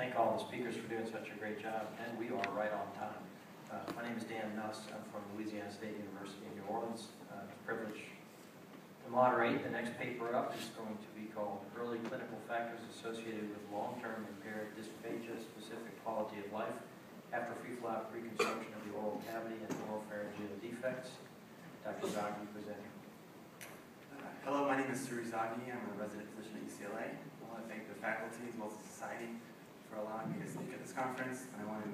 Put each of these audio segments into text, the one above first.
thank all the speakers for doing such a great job, and we are right on time. My name is Dan Nuss. I'm from Louisiana State University in New Orleans. It's a privilege to moderate. The next paper up is going to be called Early Clinical Factors Associated with Long-Term Impaired Dysphagia-Specific Quality of Life After Free-Flap Reconstruction of the Oral Cavity and Oropharyngeal Defects. Dr. Zaghi presenting. Hello, my name is Soroush Zaghi. I'm a resident physician at UCLA. I want to thank the faculty as well as the society for allowing me to speak at this conference. And I want to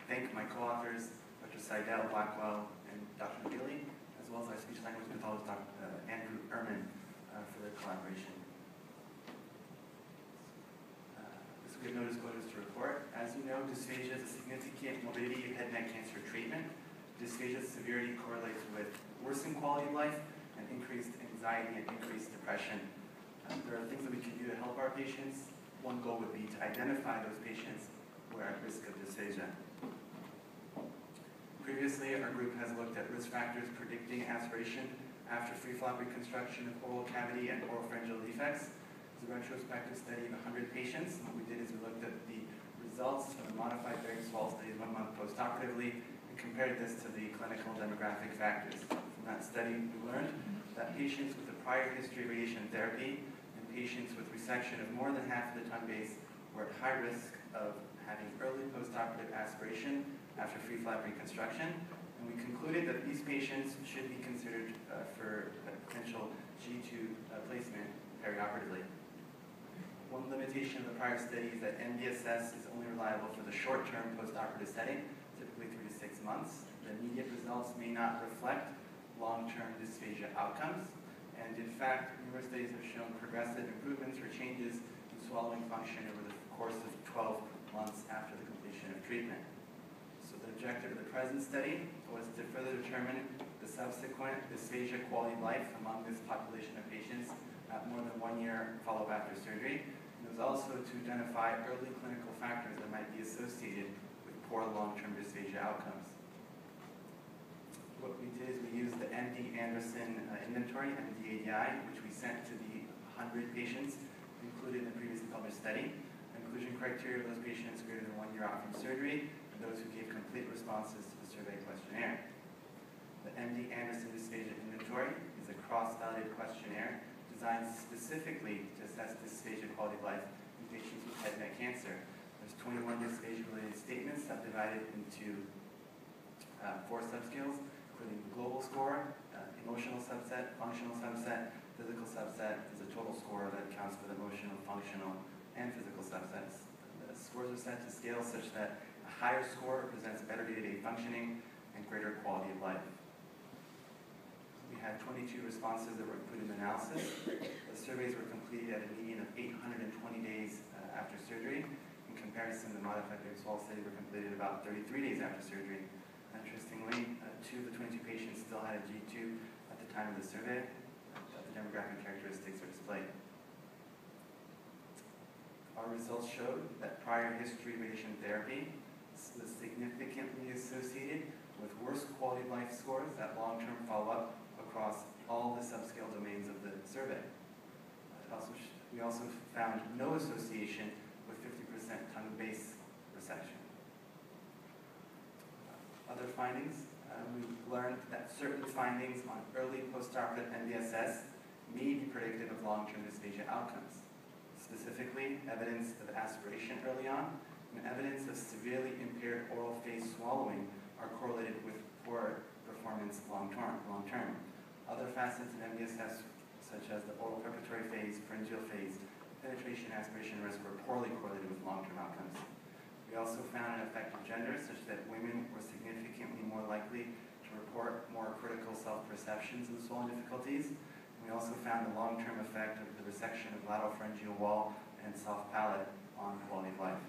thank my co-authors, Dr. Seidel, Blackwell, and Dr. McGilly, as well as our speech-language pathologist, Dr. Andrew Ehrman, for their collaboration. This will give no disclosures to report. As you know, dysphagia is a significant morbidity of head and neck cancer treatment. Dysphagia's severity correlates with worsened quality of life and increased anxiety and increased depression. There are things that we can do to help our patients. One goal would be to identify those patients who are at risk of dysphagia. Previously, our group has looked at risk factors predicting aspiration after free-flap reconstruction of oral cavity and oropharyngeal defects. It's a retrospective study of 100 patients. What we did is we looked at the results of the modified Barry Swallow study 1 month postoperatively and compared this to the clinical demographic factors. From that study, we learned that patients with a prior history of radiation therapy and patients with resection of more than half of the tongue base were at high risk of having early postoperative aspiration after free-flap reconstruction, and we concluded that these patients should be considered for a potential G2 placement perioperatively. One limitation of the prior study is that MDSS is only reliable for the short-term postoperative setting, typically 3 to 6 months. The immediate results may not reflect long-term dysphagia outcomes, and in fact, numerous studies have shown progressive improvements or changes in swallowing function over the course of 12 months after the completion of treatment. So the objective of the present study was to further determine the subsequent dysphagia quality of life among this population of patients at more than 1 year follow-up after surgery. And it was also to identify early clinical factors that might be associated with poor long-term dysphagia outcomes. What we did is we used the MD Anderson inventory, MD-ADI, which we sent to the 100 patients included in the previously published study. Inclusion criteria of those patients greater than 1 year out from surgery, and those who gave complete responses to the survey questionnaire. The MD Anderson Dysphagia Inventory is a cross-validated questionnaire designed specifically to assess dysphagia quality of life in patients with head and neck cancer. There's 21 dysphagia-related statements subdivided into 4 subscales, including the global score, emotional subset, functional subset, physical subset. Is a total score that accounts for the emotional, functional, and physical subsets. The scores are set to scales such that a higher score represents better day-to-day functioning and greater quality of life. We had 22 responses that were included in the analysis. The surveys were completed at a median of 820 days after surgery. In comparison, the modified Barry Swallow study were completed about 33 days after surgery. Interestingly, 2 of the 22 patients still had a G2 at the time of the survey. The demographic characteristics are displayed. Our results showed that prior history radiation therapy was significantly associated with worse quality of life scores at long-term follow-up across all the subscale domains of the survey. We also found no association with 50% tongue base resection. Other findings, we learned that certain findings on early postoperative MDSS may be predictive of long-term dysphagia outcomes. Specifically, evidence of aspiration early on and evidence of severely impaired oral phase swallowing are correlated with poor performance long-term. Other facets of MDSS, such as the oral preparatory phase, pharyngeal phase, penetration, aspiration risk, were poorly correlated with long-term outcomes. We also found an effect of gender, such that women were significantly more likely to report more critical self-perceptions of swallowing difficulties. We also found the long-term effect of the resection of lateral pharyngeal wall and soft palate on quality of life.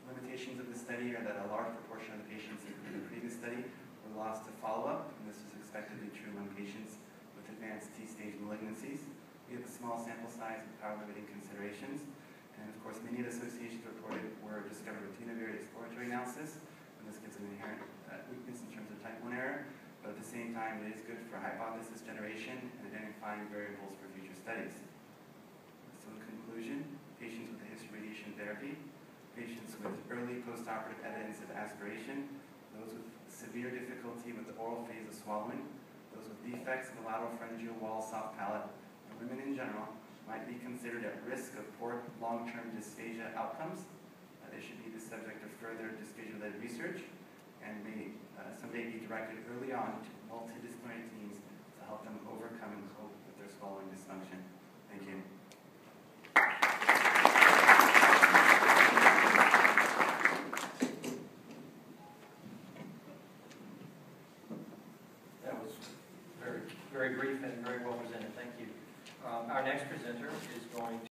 Limitations of the study are that a large proportion of the patients in the previous study were lost to follow-up, and this was expected to be true among patients with advanced T-stage malignancies. We have a small sample size with power-limiting considerations, and of course many of the associations reported were discovered with univariate exploratory analysis, and this gives an inherent weakness in terms of type 1 error. But at the same time, it is good for hypothesis generation and identifying variables for future studies. So in conclusion, patients with a history of radiation therapy, patients with early postoperative evidence of aspiration, those with severe difficulty with the oral phase of swallowing, those with defects in the lateral pharyngeal wall, soft palate, and women in general might be considered at risk of poor long-term dysphagia outcomes. They should be the subject of further dysphagia-related research and may someday be directed early on to multidisciplinary teams to help them overcome and cope with their swallowing dysfunction. Thank you. That was very brief and very well presented. Thank you. Our next presenter is